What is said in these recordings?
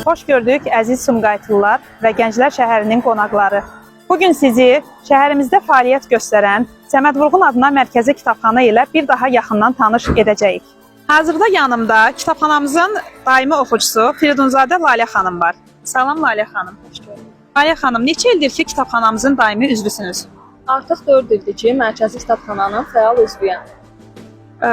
Xoş gördük əziz Sumqayıtlılar və Gənclər şəhərinin qonaqları. Bugün sizi şəhərimizdə fəaliyyət göstərən Səməd Vurğun adına mərkəzi kitabxana ilə bir daha yaxından tanış edəcəyik. Hazırda yanımda kitabxanamızın daimi oxucusu Firidunzadə Lalə xanım var. Salam Lalə xanım. Xoş gördük. Lalə xanım, neçə ildir ki kitabxanamızın daimi üzvüsünüz? Artıq 4 ildir ki, mərkəzi kitabxananın fəal üzvüyəm.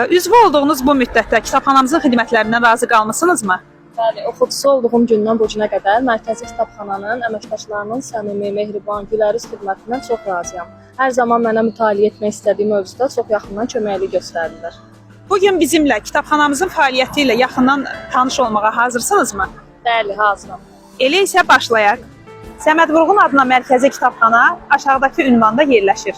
Üzvü olduğunuz bu müddətdə kitabxanamızın xidmətlərindən razı qalmısınızmı? Bəli, oxucusu olduğum gündən bu günə qədər mərkəzi kitabxananın əməkdaşlarının səmimi, mehriban, güləriz xidmətindən çox razıyam. Hər zaman mənə mütaliə etmək istədiyim mövzuda çox yaxından köməklik göstərdilər. Bugün bizimlə kitabxanamızın fəaliyyəti ilə yaxından tanış olmağa hazırsınızmı? Bəli, hazıram. Elə isə başlayaq. Səməd Vurğun adına mərkəzi kitabxana aşağıdakı ünvanda yerləşir.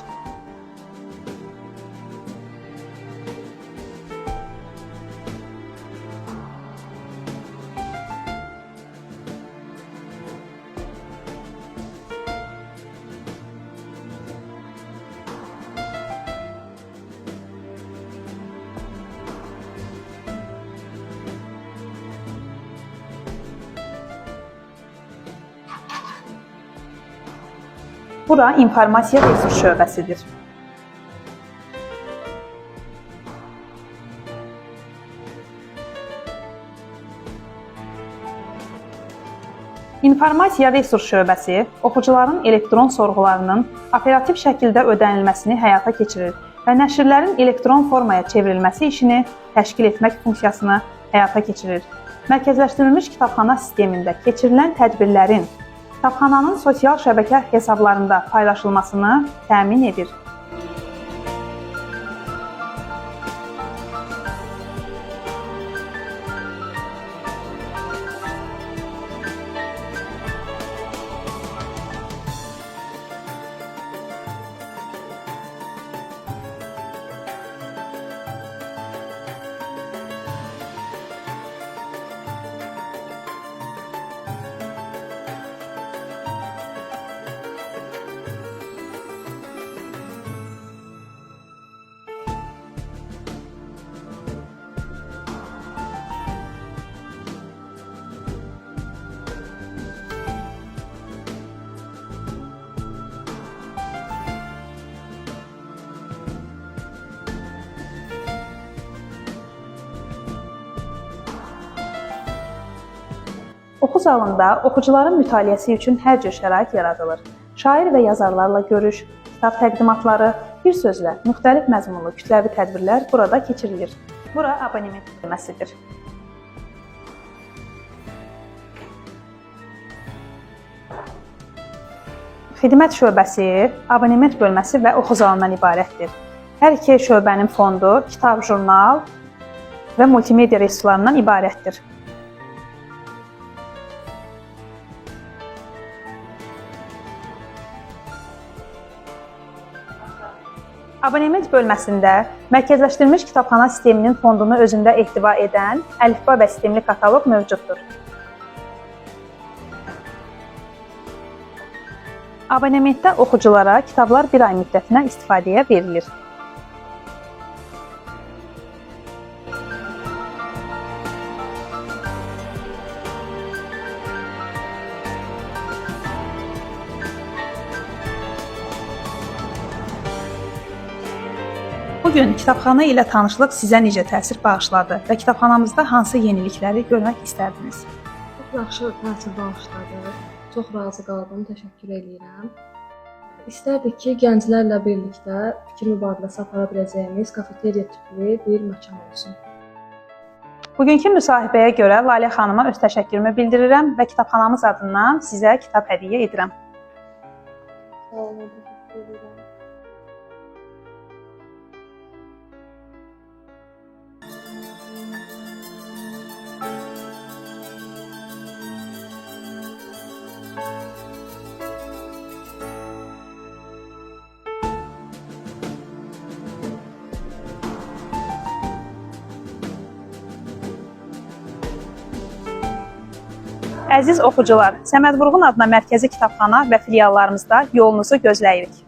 Bura informasiya resurs şöbəsidir. İnformasiya resurs şöbəsi oxucuların elektron sorğularının operativ şəkildə ödənilməsini həyata keçirir və nəşrlərin elektron formaya çevrilməsi işini təşkil etmək funksiyasını həyata keçirir. Mərkəzləşdirilmiş kitabxana sistemində keçirilən tədbirlərin kitabxananın sosial şəbəkə hesablarında paylaşılmasını təmin edir. Oxu zalında oxucuların mütaliəsi üçün hər cür şərait yaradılır. Şair və yazarlarla görüş, kitab təqdimatları, bir sözlə müxtəlif məzmunlu kütləvi tədbirlər burada keçirilir. Bura abonement bölməsidir. Xidmət şöbəsi, abonement bölməsi və oxu zalından ibarətdir. Hər iki şöbənin fondu kitab, jurnal və multimedia resurslarından ibarətdir. Abonement bölməsində mərkəzləşdirilmiş kitabxana sisteminin fondunu özündə ehtiva edən əlifba və sistemli kataloq mövcuddur. Abonementdə oxuculara kitablar bir ay müddətinə istifadəyə verilir. Bugün kitabxana ilə tanışlıq sizə necə təsir bağışladı və kitabxanamızda hansı yenilikləri görmək istərdiniz? Çox yaxşı təsir bağışladı. Çox razı qaldım, təşəkkür edirəm. İstərdik ki, gənclərlə birlikdə fikir mübadiləsi apara biləcəyimiz kafeteriya tipli bir məkan olsun. Bugünkü müsahibəyə görə Lalə xanıma öz təşəkkürümü bildirirəm və kitabxanamız adından sizə kitab hədiyyə edirəm. Sağ olun, təşəkkür edirəm. Əziz oxucular, Səməd Vurğun adına mərkəzi kitabxana və filiallarımızda yolunuzu gözləyirik.